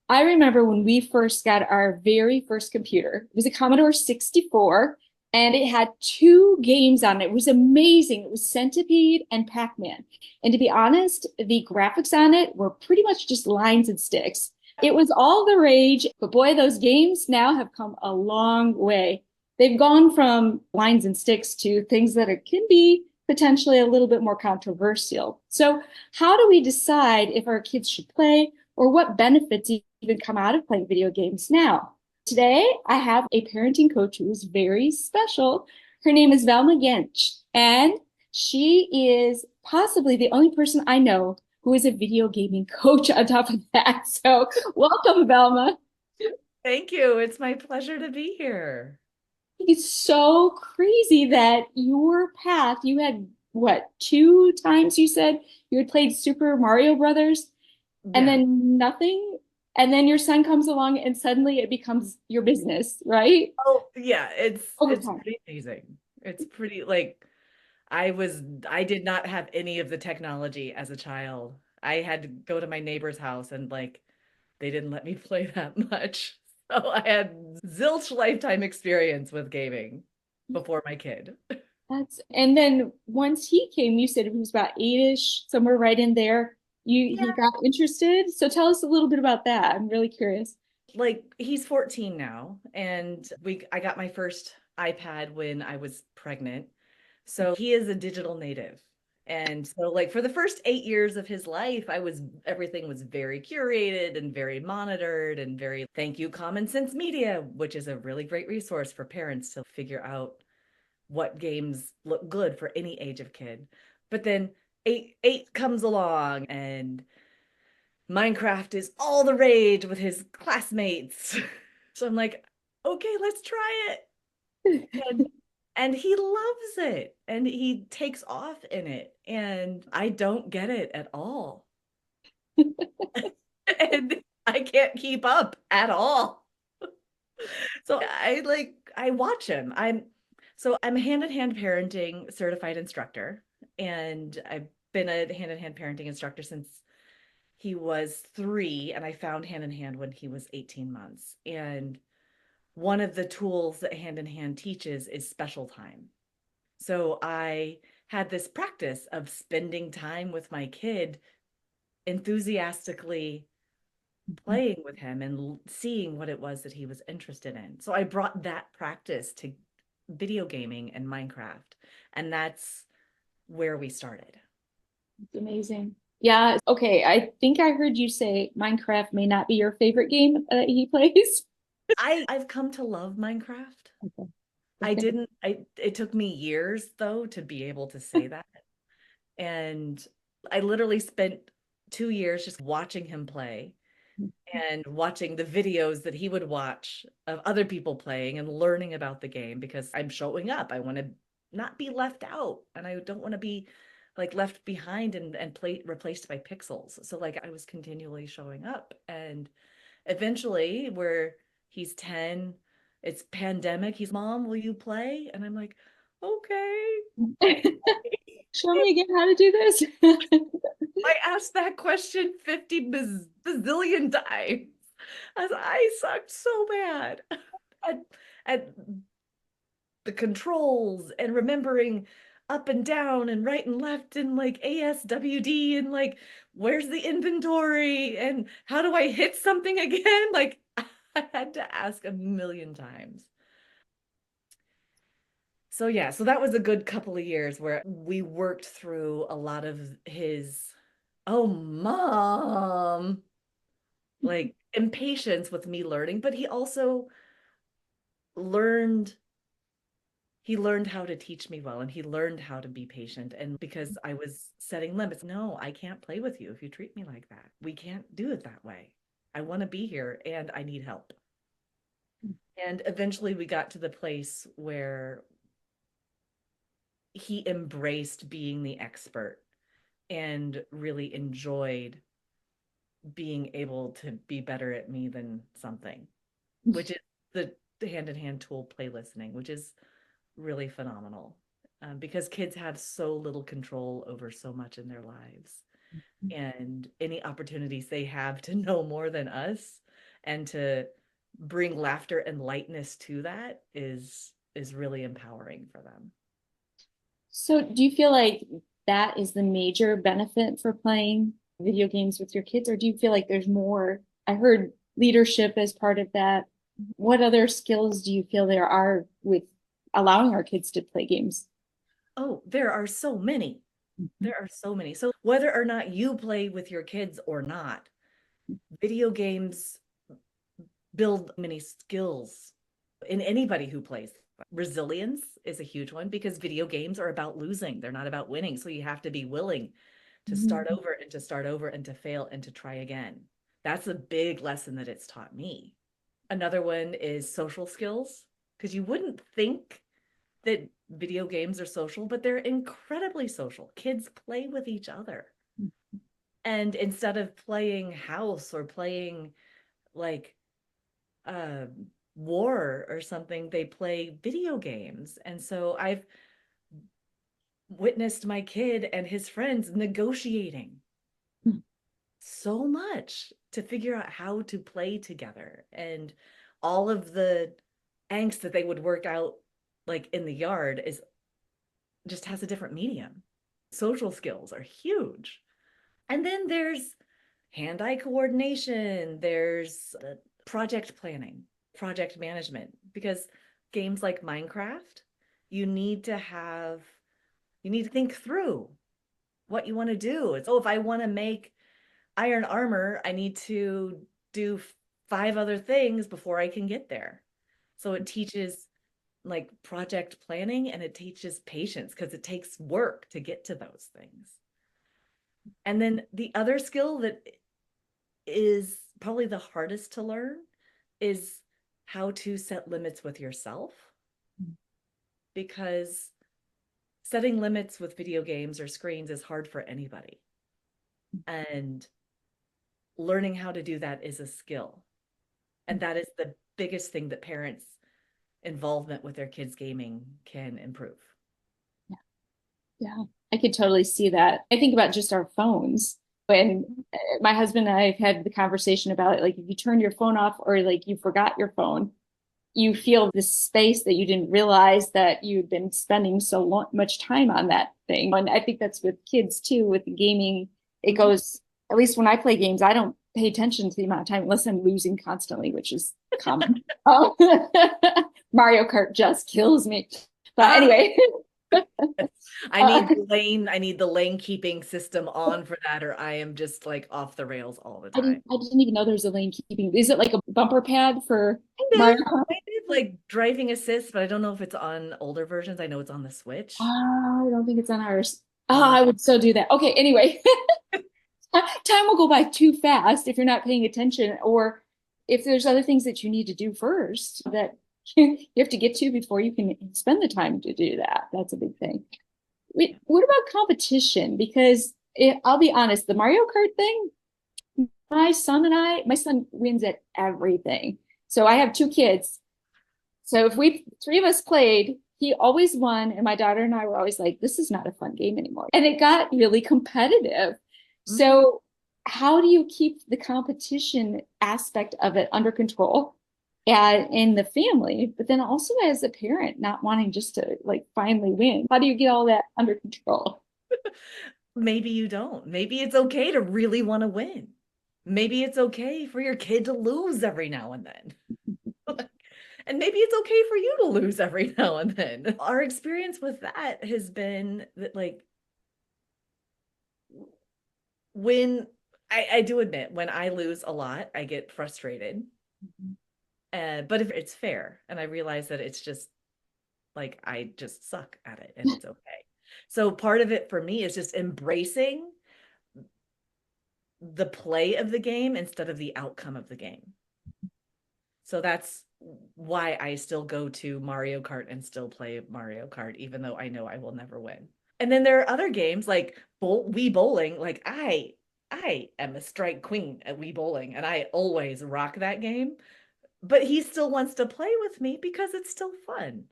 I remember when we first got our very first computer. It was a Commodore 64 and it had two games on it. It was amazing. It was Centipede and Pac-Man. And to be honest, the graphics on it were pretty much just lines and sticks. It was all the rage, but boy, those games now have come a long way. They've gone from lines and sticks to things that can be potentially a little bit more controversial. So, how do we decide if our kids should play or what benefits even come out of playing video games now? Today, I have a parenting coach who is very special. Her name is Velma Gentzsch, and she is possibly the only person I know who is a video gaming coach on top of that. So, welcome, Velma. Thank you. It's my pleasure to be here. It's so crazy that your path, you had what, two times you said you had played Super Mario Brothers and Yeah. then nothing? And then your son comes along and suddenly it becomes your business, right? Oh, yeah, Over it's time. pretty amazing. It's pretty like I did not have any of the technology as a child. I had to go to my neighbor's house and like they didn't let me play that much. So I had zilch lifetime experience with gaming before my kid. That's and then once he came, you said it was about eight-ish, somewhere right in there. He Yeah. got interested. So tell us a little bit about that. I'm really curious. Like he's 14 now and we I got my first iPad when I was pregnant. So he is a digital native. And so like for the first 8 years of his life, I was everything was very curated and very monitored and very thank you Common Sense Media, which is a really great resource for parents to figure out what games look good for any age of kid. But then eight comes along and Minecraft is all the rage with his classmates. So I'm like, okay, let's try it. And he loves it and he takes off in it. And I don't get it at all. And I can't keep up at all. So I watch him. I'm a hand-in-hand parenting certified instructor. And I've been a hand-in-hand parenting instructor since he was 3, and I found hand in hand when he was 18 months. And one of the tools that hand in hand teaches is special time. So I had this practice of spending time with my kid, enthusiastically playing with him and seeing what it was that he was interested in. So I brought that practice to video gaming and Minecraft, and that's where we started. It's amazing. Yeah, okay. I think I heard you say Minecraft may not be your favorite game that he plays. I've come to love Minecraft. Okay. I Okay. didn't I It took me years though to be able to say that. And I literally spent 2 years just watching him play and watching the videos that he would watch of other people playing and learning about the game because I'm showing up. I want to not be left out and I don't want to be like left behind and play replaced by pixels. So like I was continually showing up and eventually where he's 10, it's pandemic. He's mom, will you play? And I'm like, okay. Show me again how to do this. I asked that question 50 bazillion times as I sucked so bad at, at the controls and remembering up and down and right and left and like ASWD and like where's the inventory and how do I hit something again? Like I had to ask a million times. So yeah, so that was a good couple of years where we worked through a lot of his, oh, mom, like impatience with me learning, but learned he learned how to teach me well and he learned how to be patient. And because I was setting limits, no, I can't play with you if you treat me like that. We can't do it that way. I want to be here and I need help. And eventually we got to the place where he embraced being the expert and really enjoyed being able to be better at me than something, which is the hand-in-hand tool play listening, which is really phenomenal because kids have so little control over so much in their lives. And any opportunities they have to know more than us, and to bring laughter and lightness to that is really empowering for them. So do you feel like that is the major benefit for playing video games with your kids, or do you feel like there's more? I heard leadership as part of that. What other skills do you feel there are with allowing our kids to play games? Oh, there are so many. There are so many. So whether or not you play with your kids or not, video games build many skills in anybody who plays. Resilience is a huge one because video games are about losing. They're not about winning. So you have to be willing to start Mhm. over and to start over and to fail and to try again. That's a big lesson that it's taught me. Another one is social skills, because you wouldn't think that video games are social, but they're incredibly social. Kids play with each other. And instead of playing house or playing like uh, war or something, they play video games. And so I've witnessed my kid and his friends negotiating so much to figure out how to play together, and all of the angst that they would work out like in the yard is just has a different medium. Social skills are huge. And then there's hand-eye coordination, there's project planning, project management, because games like Minecraft, you need to have, you need to think through what you want to do. It's, oh, if I want to make iron armor, I need to do five other things before I can get there. So it teaches like project planning, and it teaches patience because it takes work to get to those things. And then the other skill that is probably the hardest to learn is how to set limits with yourself, because setting limits with video games or screens is hard for anybody. And learning how to do that is a skill. And that is the biggest thing that parents' involvement with their kids' gaming can improve. Yeah, yeah, I could totally see that. I think about just our phones. When my husband and I have had the conversation about it, like if you turn your phone off or like you forgot your phone, you feel this space that you didn't realize that you'd been spending much time on that thing. And I think that's with kids too, with the gaming. It goes, at least when I play games, I don't pay attention to the amount of time unless I'm losing constantly, which is common. Oh, Mario Kart just kills me. But Ah, anyway, uh, I need the lane keeping system on for that, or I am just like off the rails all the time. I didn't even know there was a lane keeping. Is it like a bumper pad for Kind Mario of, Kart? kind of like driving assist, but I don't know if it's on older versions. I know it's on the Switch. I don't think it's on ours. Oh, Uh, I would so do that. Okay, anyway. Time will go by too fast if you're not paying attention, or if there's other things that you need to do first that you have to get to before you can spend the time to do that. That's a big thing. Wait, what about competition? Because I'll be honest, the Mario Kart thing, my son wins at everything. So I have two kids. So if we three of us played, he always won, and my daughter and I were always like, "This is not a fun game anymore." And it got really competitive. mhm. So how do you keep the competition aspect of it under control in the family, but then also as a parent, not wanting just to like finally win? How do you get all that under control? Maybe you don't. Maybe it's okay to really want to win. Maybe it's okay for your kid to lose every now and then. And maybe it's okay for you to lose every now and then. Our experience with that has been that, like, when I do admit, when I lose a lot, I get frustrated. But if it's fair, and I realize that it's just like I just suck at it and it's okay. So part of it for me is just embracing the play of the game instead of the outcome of the game. So that's why I still go to Mario Kart and still play Mario Kart, even though I know I will never win. And then there are other games like Wii Bowling. Like I am a strike queen at Wii Bowling, and I always rock that game. But he still wants to play with me because it's still fun.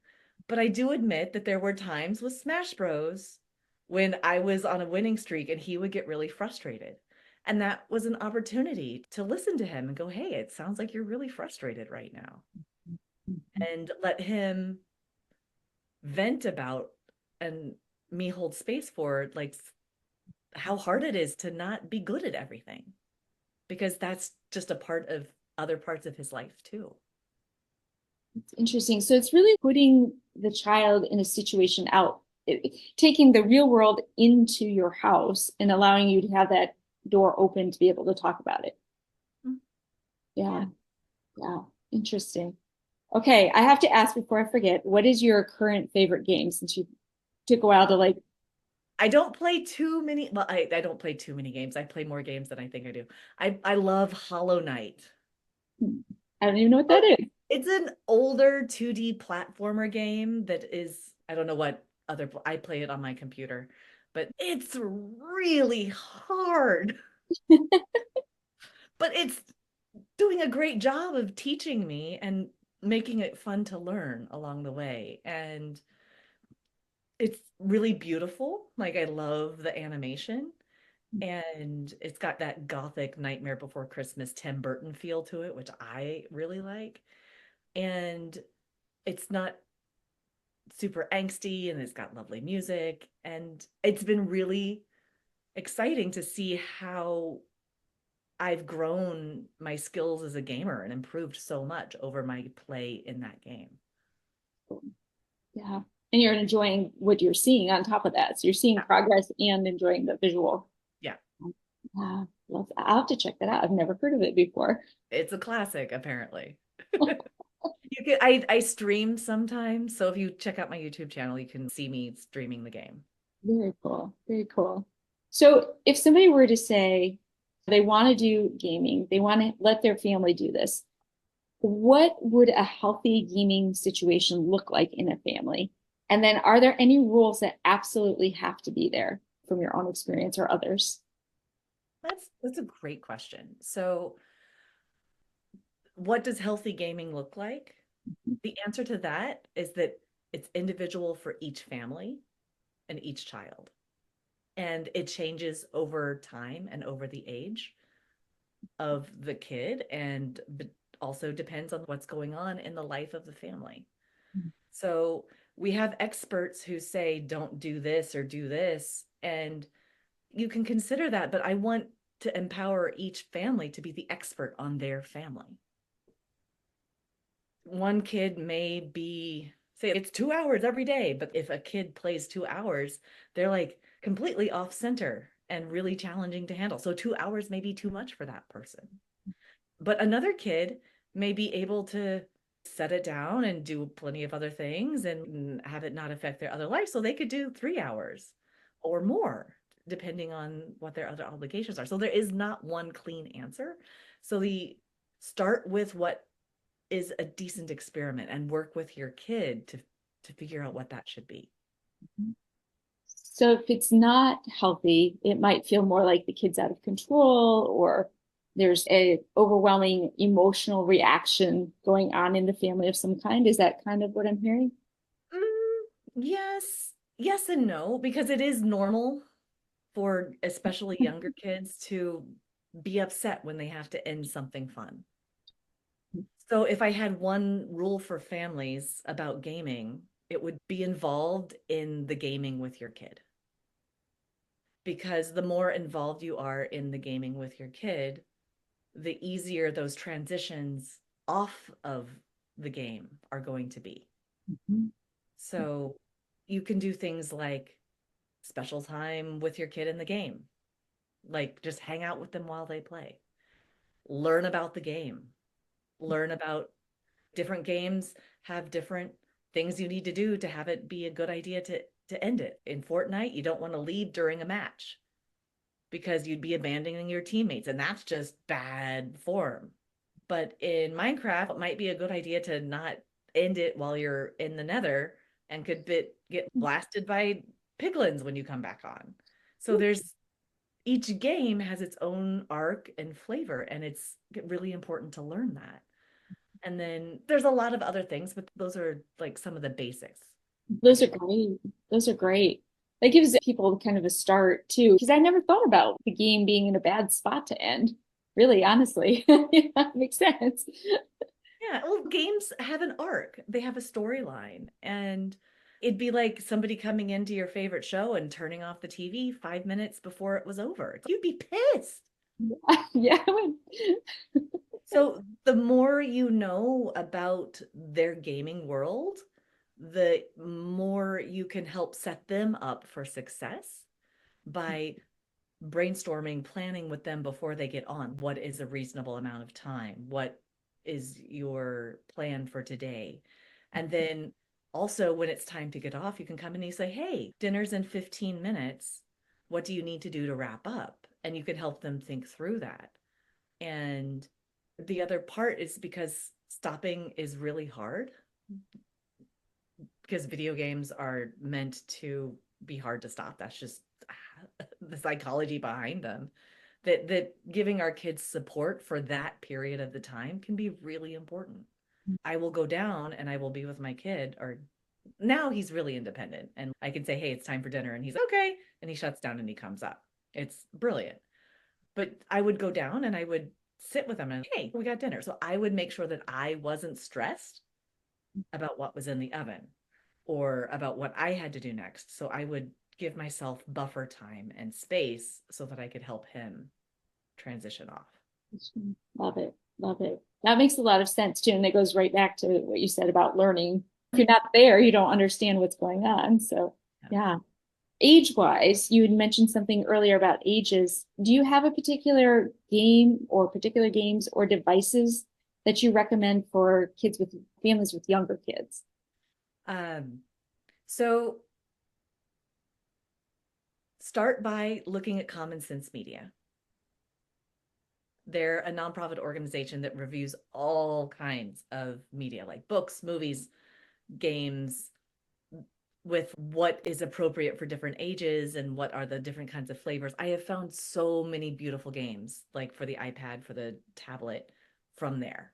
But I do admit that there were times with Smash Bros when I was on a winning streak and he would get really frustrated. And that was an opportunity to listen to him and go, hey, it sounds like you're really frustrated right now. And let him vent about and me hold space for like how hard it is to not be good at everything, because that's just a part of other parts of his life too. It's interesting. So it's really putting the child in a situation out, taking the real world into your house and allowing you to have that door open to be able to talk about it. Mm. Yeah, Yeah. yeah, interesting. Okay, I have to ask before I forget, what is your current favorite game since you took a while to like, I don't play too many, well, I don't play too many games. I play more games than I think I do. I love Hollow Knight. I don't even know what that Oh, is. it's an older 2D platformer game that is, I don't know what other, I play it on my computer, but it's really hard. But it's doing a great job of teaching me and making it fun to learn along the way. And it's really beautiful. Like I love the animation. And it's got that gothic Nightmare Before Christmas Tim Burton feel to it, which I really like. And it's not super angsty, and it's got lovely music. And it's been really exciting to see how I've grown my skills as a gamer and improved so much over my play in that game. Yeah. And you're enjoying what you're seeing on top of that. So you're seeing Yeah. progress and enjoying the visual. Yeah. Yeah, love that. I'll have to check that out. I've never heard of it before. It's a classic, apparently. I stream sometimes, so if you check out my YouTube channel, you can see me streaming the game. Very cool. Very cool. So if somebody were to say they want to do gaming, they want to let their family do this, what would a healthy gaming situation look like in a family? And then are there any rules that absolutely have to be there from your own experience or others? That's a great question. So, what does healthy gaming look like? The answer to that is that it's individual for each family and each child. And it changes over time and over the age of the kid, and also depends on what's going on in the life of the family. So we have experts who say, don't do this or do this. And you can consider that, but I want to empower each family to be the expert on their family. One kid may be, say, it's 2 hours every day, but if a kid plays 2 hours, they're like completely off center and really challenging to handle. So 2 hours may be too much for that person. But another kid may be able to set it down and do plenty of other things and have it not affect their other life. So they could do 3 hours or more, depending on what their other obligations are. So there is not one clean answer. So the start with what is a decent experiment and work with your kid to figure out what that should be. So if it's not healthy, it might feel more like the kid's out of control or there's a overwhelming emotional reaction going on in the family of some kind. Is that kind of what I'm hearing? Yes, yes and no, because it is normal for especially younger kids to be upset when they have to end something fun. So if I had one rule for families about gaming, it would be involved in the gaming with your kid. Because the more involved you are in the gaming with your kid, the easier those transitions off of the game are going to be. Mhm. So you can do things like special time with your kid in the game, like just hang out with them while they play, learn about the game, learn about different games have different things you need to do to have it be a good idea to end it. In Fortnite, you don't want to leave during a match because you'd be abandoning your teammates, and that's just bad form. But in Minecraft, it might be a good idea to not end it while you're in the nether and could get blasted by piglins when you come back on. So there's each game has its own arc and flavor, and it's really important to learn that. And then there's a lot of other things, but those are like some of the basics, I Those are think. great. Those are great. That gives people kind of a start too, because I never thought about the game being in a bad spot to end. Really, honestly, yeah, makes sense. Yeah, well, games have an arc. They have a storyline. And it'd be like somebody coming into your favorite show and turning off the TV 5 minutes before it was over. You'd be pissed. Yeah, So the more you know about their gaming world, the more you can help set them up for success by brainstorming, planning with them before they get on. What is a reasonable amount of time? What is your plan for today? And then also when it's time to get off, you can come in and you say, hey, dinner's in 15 minutes. What do you need to do to wrap up? And you can help them think through that. And the other part is because stopping is really hard because video games are meant to be hard to stop. That's just the psychology behind them. That giving our kids support for that period of the time can be really important. I will go down and I will be with my kid, or now he's really independent and I can say, hey, it's time for dinner. And he's okay. And he shuts down and he comes up. It's brilliant. But I would go down and I would sit with him and, hey, we got dinner. So I would make sure that I wasn't stressed about what was in the oven or about what I had to do next. So I would give myself buffer time and space so that I could help him transition off. love it. Love it. That makes a lot of sense too. And it goes right back to what you said about learning. If you're not there, you don't understand what's going on. So, yeah. Age wise, you had mentioned something earlier about ages. Do you have a particular game or particular games or devices that you recommend for kids with families with younger kids? So start by looking at Common Sense Media. They're a nonprofit organization that reviews all kinds of media, like books, movies, games, with what is appropriate for different ages and what are the different kinds of flavors. I have found so many beautiful games, like for the iPad, for the tablet, from there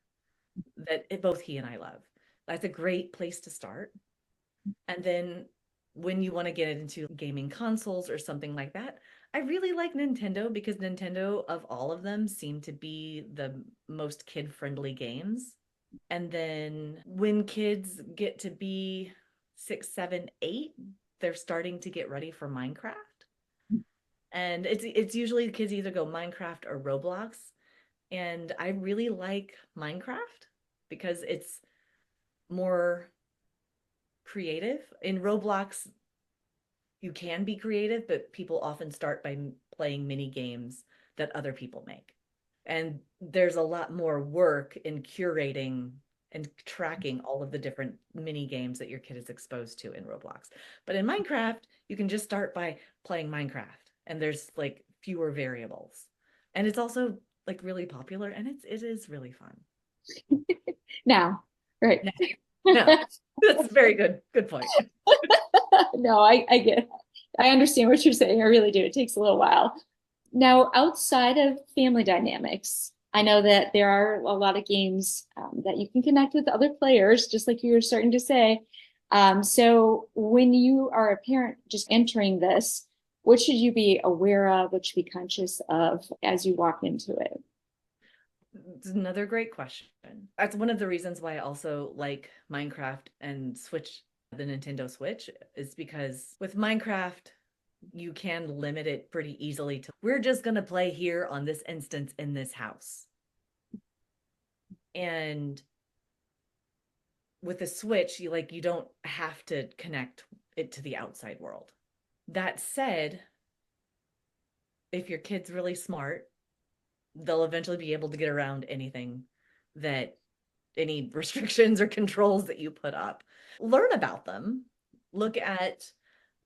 that both he and I love. That's a great place to start. And then when you want to get into gaming consoles or something like that, I really like Nintendo because Nintendo, of all of them, seem to be the most kid-friendly games. And then when kids get to be 6, 7, 8, they're starting to get ready for Minecraft. And it's usually the kids either go Minecraft or Roblox. And I really like Minecraft because it's more creative. In Roblox, you can be creative, but people often start by playing mini games that other people make. And there's a lot more work in curating and tracking all of the different mini games that your kid is exposed to in Roblox. But in Minecraft, you can just start by playing Minecraft and there's like fewer variables. And it's also like really popular and it is really fun. Now, right. No, that's a very good point. No, I get it. I understand what you're saying. I really do. It takes a little while. Now, outside of family dynamics, I know that there are a lot of games that you can connect with other players, just like you were starting to say. So when you are a parent just entering this, what should you be aware of? What should you be conscious of as you walk into it? It's another great question. That's one of the reasons why I also like Minecraft and Switch, the Nintendo Switch, is because with Minecraft, you can limit it pretty easily to we're just going to play here on this instance in this house. And with the Switch, you don't have to connect it to the outside world. That said, if your kid's really smart, they'll eventually be able to get around anything that any restrictions or controls that you put up. Learn about them. Look at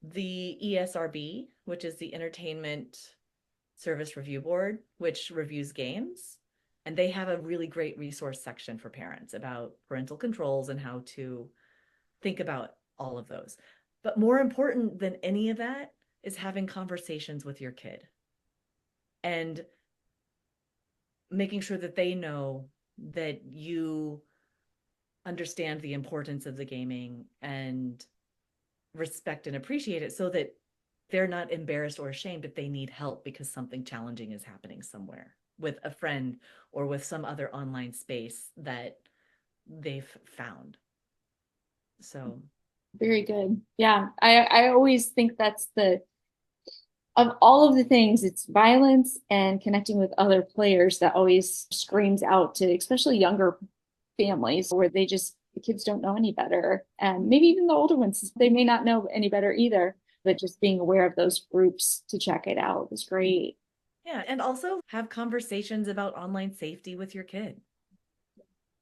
the ESRB, which is the Entertainment Service Review Board, which reviews games. And they have a really great resource section for parents about parental controls and how to think about all of those. But more important than any of that is having conversations with your kid and making sure that they know that you understand the importance of the gaming and respect and appreciate it so that they're not embarrassed or ashamed if they need help because something challenging is happening somewhere with a friend or with some other online space that they've found. So, Very good. Yeah. I always think that's of all of the things, it's violence and connecting with other players that always screams out to especially younger families where the kids don't know any better. And maybe even the older ones, they may not know any better either, but just being aware of those groups to check it out is great. yeah. And also have conversations about online safety with your kid.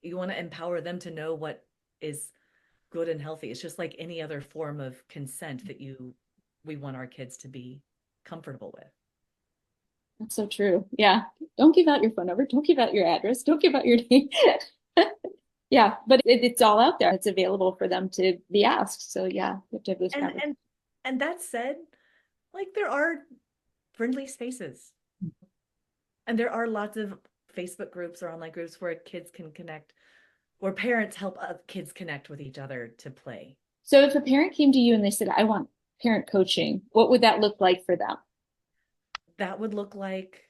You want to empower them to know what is good and healthy. It's just like any other form of consent that we want our kids to be comfortable with. That's so true. Yeah. Don't give out your phone number. Don't give out your address. Don't give out your name. Yeah, but it's all out there. It's available for them to be asked. So yeah, you have to have those And conversations. and and that said, like there are friendly spaces. And there are lots of Facebook groups or online groups where kids can connect, where parents help kids connect with each other to play. So if a parent came to you and they said, I want parent coaching, what would that look like for them? That would look like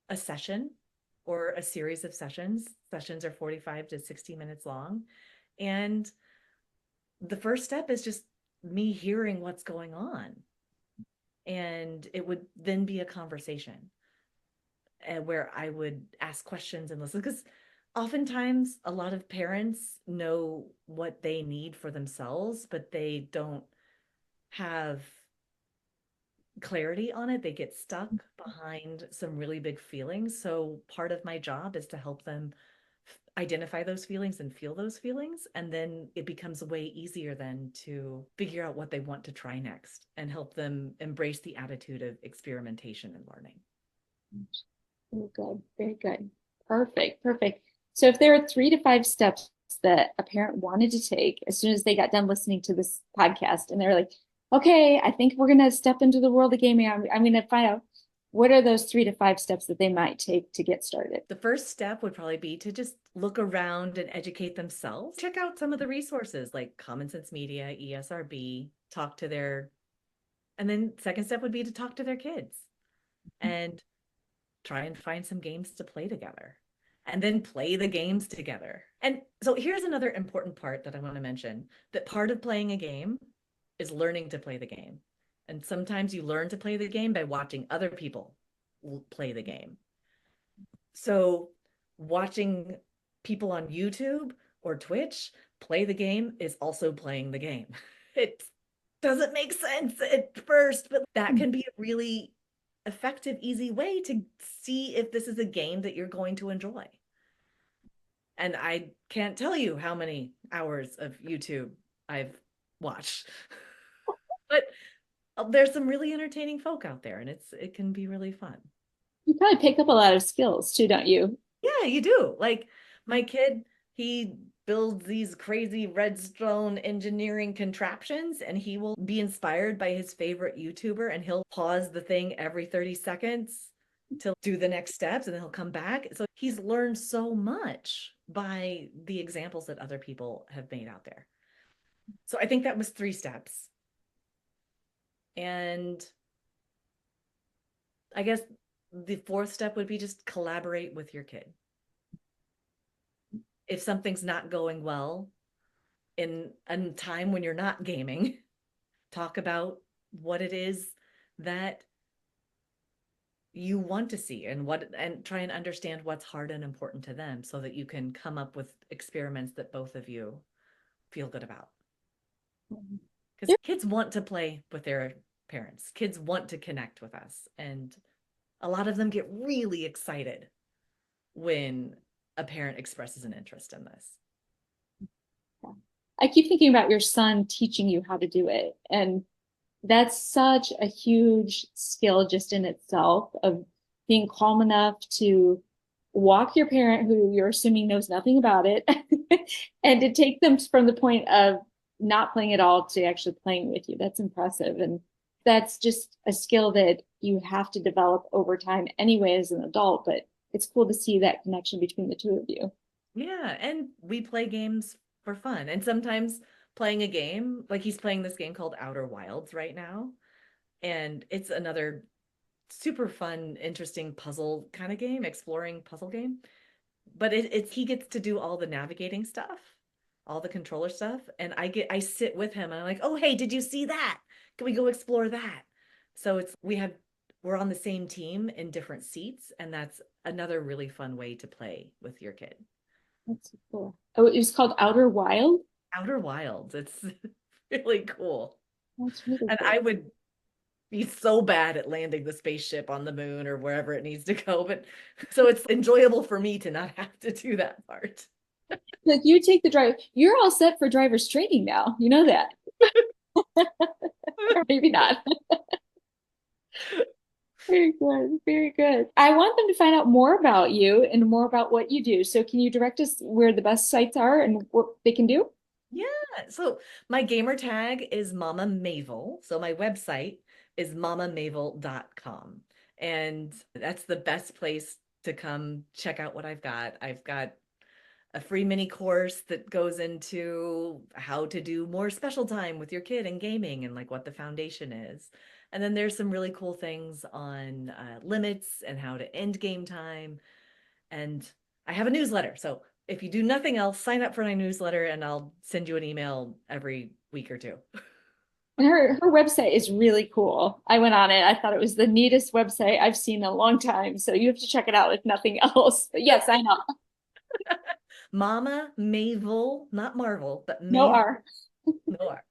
a session or a series of sessions. Sessions are 45 to 60 minutes long. And the first step is just me hearing what's going on. And it would then be a conversation where I would ask questions and listen. Because oftentimes, a lot of parents know what they need for themselves, but they don't have clarity on it. They get stuck behind some really big feelings. So, part of my job is to help them identify those feelings and feel those feelings. And then it becomes way easier then to figure out what they want to try next and help them embrace the attitude of experimentation and learning. Very good. Very good. Perfect. Perfect. So if there are 3 to 5 steps that a parent wanted to take as soon as they got done listening to this podcast and they're like, okay, I think we're going to step into the world of gaming. I'm going to find out what are those 3 to 5 steps that they might take to get started. The first step would probably be to just look around and educate themselves. Check out some of the resources like Common Sense Media, ESRB, talk to their, and then second step would be to talk to their kids and try and find some games to play together and then play the games together. And so here's another important part that I want to mention, that part of playing a game is learning to play the game. And sometimes you learn to play the game by watching other people play the game. So watching people on YouTube or Twitch play the game is also playing the game. It doesn't make sense at first, but that can be a really effective, easy way to see if this is a game that you're going to enjoy. And I can't tell you how many hours of YouTube I've watched, but there's some really entertaining folk out there, and it can be really fun. You probably pick up a lot of skills too, don't you? Yeah, you do. Like my kid, he builds these crazy redstone engineering contraptions and he will be inspired by his favorite YouTuber and he'll pause the thing every 30 seconds to do the next steps and then he'll come back. So he's learned so much by the examples that other people have made out there. So I think that was 3 steps. And I guess the fourth step would be just collaborate with your kid. If something's not going well in a time when you're not gaming, talk about what it is that you want to see and try and understand what's hard and important to them so that you can come up with experiments that both of you feel good about. Because kids want to play with their parents. Kids want to connect with us. And a lot of them get really excited when a parent expresses an interest in this. I keep thinking about your son teaching you how to do it. And that's such a huge skill just in itself of being calm enough to walk your parent who you're assuming knows nothing about it and to take them from the point of not playing at all to actually playing with you. That's impressive. And that's just a skill that you have to develop over time anyway as an adult, but it's cool to see that connection between the two of you. Yeah, and we play games for fun. And sometimes playing a game, like he's playing this game called Outer Wilds right now. And it's another super fun, interesting puzzle kind of game, exploring puzzle game. But it's he gets to do all the navigating stuff, all the controller stuff, and I sit with him and I'm like, oh hey, did you see that? Can we go explore that? So we're on the same team in different seats, and that's another really fun way to play with your kid. That's so cool. Oh, it was called Outer Wild. Outer Wilds, it's really cool. That's really And I cool. would be so bad at landing the spaceship on the moon or wherever it needs to go, but so it's enjoyable for me to not have to do that part. Like you take the drive, you're all set for driver's training now. You know that. Or maybe not. Very good. Very good. I want them to find out more about you and more about what you do. So can you direct us where the best sites are and what they can do? Yeah. So my gamer tag is Mama Mavel. So my website is mamamavel.com. And that's the best place to come check out what I've got. I've got a free mini course that goes into how to do more special time with your kid in gaming and like what the foundation is. And then there's some really cool things on limits and how to end game time. And I have a newsletter. So if you do nothing else, sign up for my newsletter and I'll send you an email every week or two. And her website is really cool. I went on it. I thought it was the neatest website I've seen in a long time. So you have to check it out if nothing else. But yes, I know. Mama Mavel, not Marvel, but No Mavel. R. No R.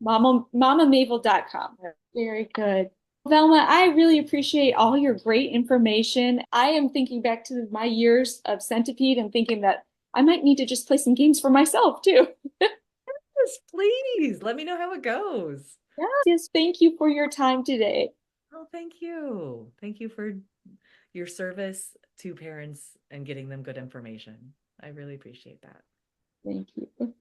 Mamamavel.com. Very good. Velma, I really appreciate all your great information. I am thinking back to my years of Centipede and thinking that I might need to just play some games for myself too. Yes, please let me know how it goes. Yes, yes, thank you for your time today. Oh, thank you. Thank you for your service to parents and getting them good information. I really appreciate that. Thank you.